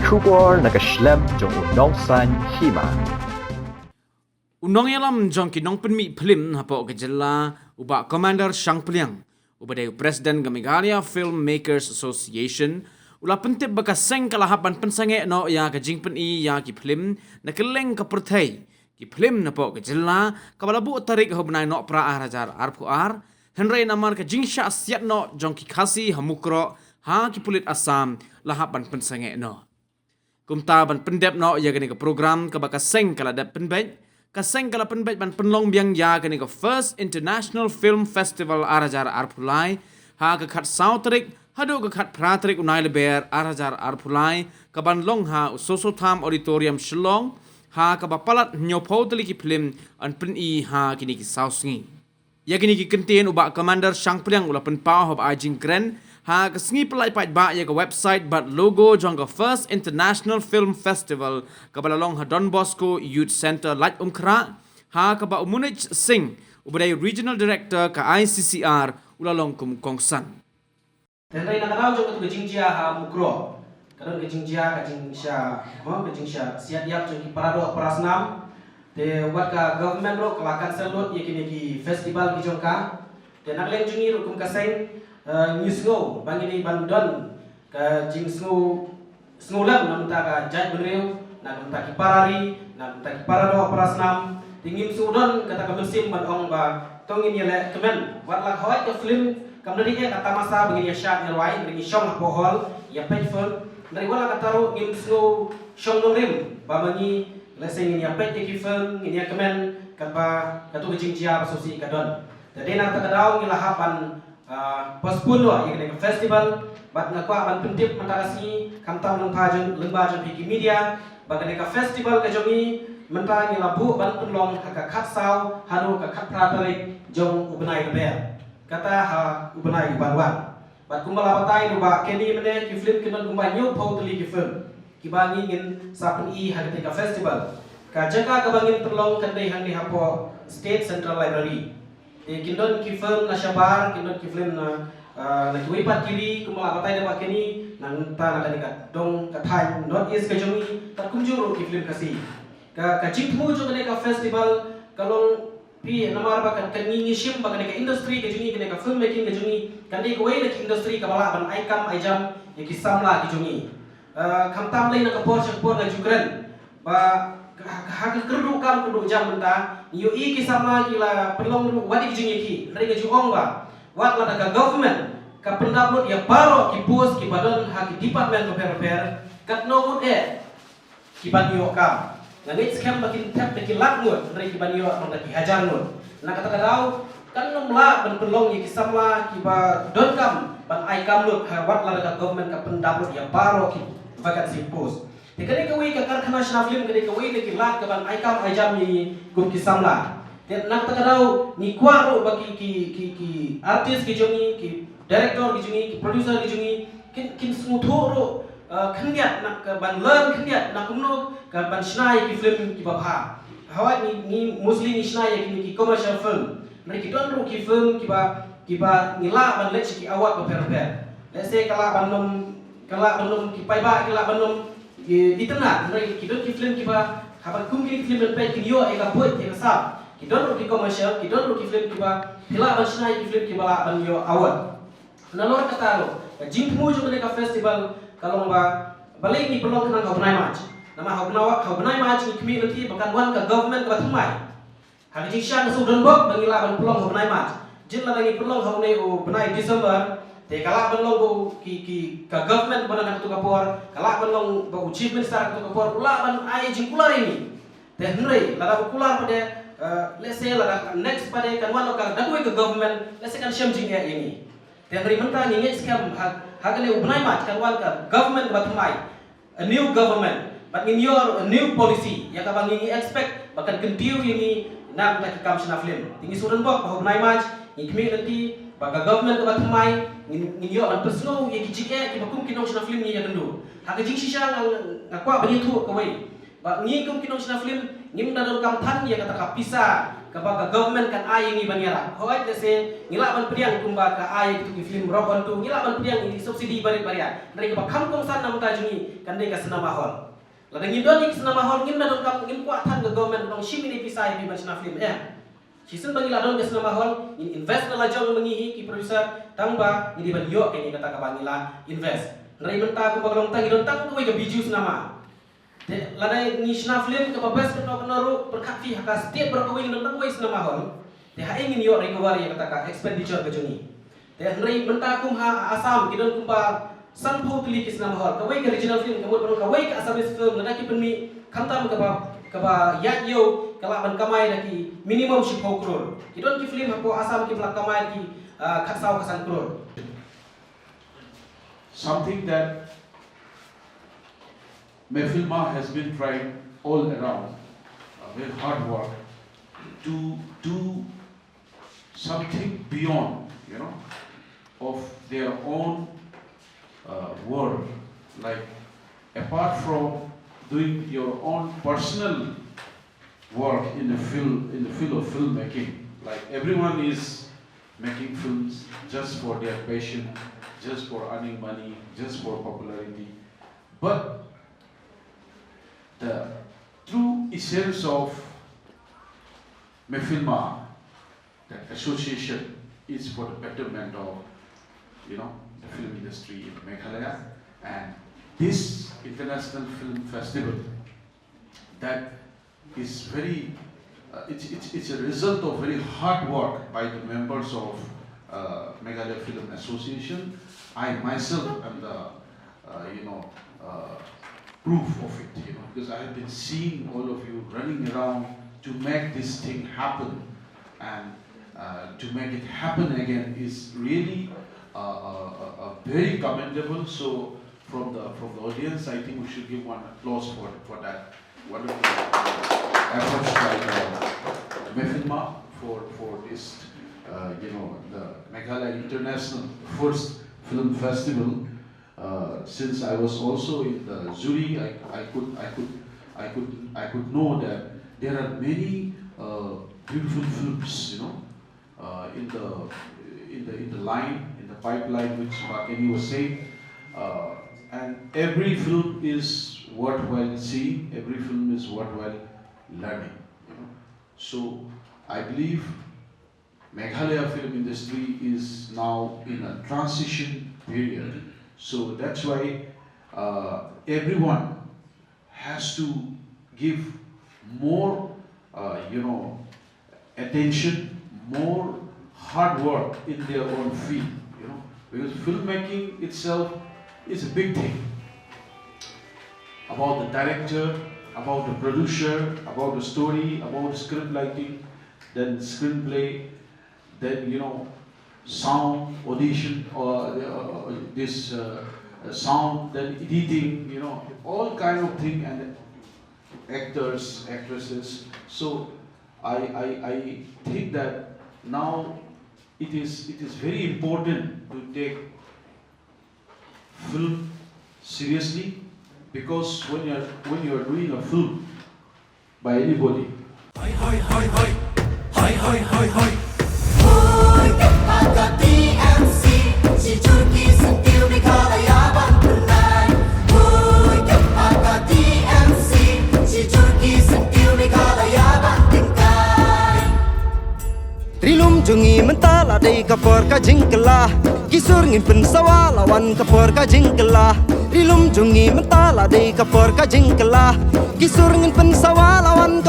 Shukor nakaslem jong unong san hima. Unong yalam jong kinong penmi film hapo kejela uba Commander Shang Pliang ubadai Presiden Meghalaya Filmmakers Association ula pentip bakaseng kalahapan pensange no ya kajing peni ya ki film na keleng ka perthai ki film na po kejela kabalabu tarik hobnai no pra arajar arpuar Henry namar kajing sya asiat no jong ki khasi hamukro ha ki pulit Assam lahapan pensange no kumta ban pendep no ya gani ka program ka bakaseng kala dap penbet kaseng kala penbet ban penlong biang ya gani ka First International Film Festival arajar arpulai ha ka khat sautrik hadu ka khat pratrik unai leber arajar arpulai ka ban long ha usoso tham auditorium Shillong ha ka bapalat nyopotli ki film an pen I ha kini ki sausngi ya gini ki kentien uba Commander Shang Pliang ula pen pau hob ajing kren ha kesengi pelai pat ba ya ke website bat logo jong ke First International Film Festival ke balalong ha Don Bosco Youth Center Lat Umkra ha ke ba Umunich Singh ubadai Regional Director ke ICCR ulalong kum kongsan Tendai nak tahu jong ke jingjia ha mukro kadang ke jingjia ke jingsha siat yap jong ki parado parasnam te wat ka government ro kelakan selut ye kini ki festival ki jong ka te nak leng jungi ro kum kaseng Nisgo, bangini bandon ke jing snulam namta ka jaj benreu namta ki parari namta ki parado parasnam tingin sudon kata ka musim bandong ba tongin yele kemen wat lak hoy ke film kamdari e kata masa bangini syat nyarwai bangini syong pohol ya pejful dari wala kata ro ngim snu syong nomrim ba mangi leseng ya pej ki film ngin ya kemen kapa katu jing jia asosi kadon jadi nak takadau ngilahapan postpone lo yang ke festival bat ngakwa ban pentip mentarasi kamtam nang pajon lemba jon piki media bagai ke festival ke jomi mentang labu ban penlong ka khat saw hanu ka khat pratarik jong ubnai leber kata ha ubnai banwan bat kumbala batai no ba keni mene ki film kinon kumba nyu potli ki film ki bangi ngin sapen I ha ke festival ka jaga ka bangin penlong kandai hang ni hapo State Central Library kindon ki film na syabar kindon ki film na kiwipat kiri kumala batai da bakeni nang ta na kanika dong kathai not is ka jomi ta kunjuro ki film kasi ka jitmu jo ka festival kalong pi namar ba kan ngi shim ba ka industry ka juni ka film making ka juni kan dei ko way na industry ka bala ban aikam aijam ki samla ki juni kamtam lai na ka por na jukran ba hak kerdu kam kudu jam menta yo I kisama kila pelong wadi jingi ki dari juong ba wat la daga government ka pendaput ya baro ki pos ki badon hak department repair kat no mut ki banyo kam ngani scam makin tap ki lak mut dari ki banyo mang ki hajar mut na kata kadau kan no mla ben pelong ki kisama ki ba don kam ban ai kam lut wat la daga government ka pendaput ya baro ki vacancy post Tekani kawai ka karkhana shna film kani kawai le ki lat ka ban aikam aijam ni kum ki samla te nak ta kadau ni kwaro bagi ki artist ki jongi ki director ki jongi ki producer ki jongi kin smuthoro khndiat nak ka ban learn khndiat nak kumno ka ban shnai ki film ki babha hawa ni mostly ni shnai ki commercial film mari ki don ro ki film ki ba ngila ban lech ki awat ba per let's say kala banum ki pai ba kala banum di tengah mereka kita film kita haban kumki film pe kinyo eka buat eka sab kita ro ki commercial kita ro ki film kita hila ban shnai ki film kita ban yo awat nalor kata ro jingmu jo ka festival kalong ba balik ni pelong kenang hobnai match nama hobnai match ni community bakan wan ka government ka thumai hagi jikshan su don bok bangila ban pelong hobnai match jin la bangi pelong hobnai o benai December te kala benlong bo ki ka government bana nak tu kapor kala benlong bo chief minister tu kapor ula ban ai jingkular ini te hnrei lada kular pada let's say lada next pada kan wan ka dakui ke government let's say kan syam jing ini te hnrei mentang ni scam hagale ubnai mat kan wan ka government batmai a new government but in your new policy ya ka bangi expect bakan kentiu ini nak tak kam shna film tingi suran bok ubnai mat ni community baga government ka batmai ngin yo an personal ye ki jike ki bakum kinong shna film ni ya kendu ha jing shisha ngakwa bani tu ka wai ba ngi kum kinong shna film ngim da kam than ya kata ka pisa kepada government kan ai ni banyara hoat le se ngilaban priang kumba ka ai tu film robon tu ngilaban priang ini subsidi barit baria dari ka kam kong san nam ta juni kan dei ka sana mahol la dengin doni sana mahol ngin na don kam ngin kwa tan ga government dong shimini pisai bi macna film Kisun bangila don kesna mahol in invest na lajong mengihi ki producer tangba ini ban yo kini kata ka bangila invest nrai menta ko baglong tang idon tang ko ga biju nama lanai ni shna film ke babas ke no ru perkhafi haka setiap berkawin don tang wais na mahol te ha ingin yo recovery kata ka expenditure ke joni te nrai menta kum ha asam kidon kumpa sanpho tuli kisna mahol kawai ke regional film kamut baru kawai ke asamis film lana ki penmi kamtam ke ba yak yo kala ban kamai lagi minimum 10 crore kidon ki film hapo asam ki plak kamai ki khatsau kasan crore something that Mefilma has been trying all around with hard work to do something beyond of their own world, like apart from doing your own personal work in the field of filmmaking. Like everyone is making films just for their passion, just for earning money, just for popularity. But the true essence of Mefilma, that association, is for the betterment of the film industry in Meghalaya, and this international film festival that is very it's a result of very hard work by the members of Meghalaya Film Association. I myself am the proof of it, because I have been seeing all of you running around to make this thing happen, and to make it happen again is really very commendable. So from the audience, I think we should give one applause for that wonderful efforts by Mefilma for this the Meghalaya International first film festival. Since I was also in the jury, I could know that there are many beautiful films, in the line, in the pipeline, which Bakeni was saying, and every film is worthwhile seeing. Every film is worthwhile learning. So I believe Meghalaya film industry is now in a transition period. So that's why everyone has to give more, attention, more hard work in their own field, because filmmaking itself is a big thing. About the director, about the producer, about the story, about the script writing, then screenplay, then sound, audition, or this sound, then editing, all kind of thing, and actors, actresses. So I think that now it is very important to take film seriously, because when you are doing a film by anybody, Rilum jungi mentala dei kapor ka jingkela Kisur ngin pensawa lawan kapor ka jingkela Rilum jungi mentala dei kapor ka jingkela Kisur ngin pensawa lawan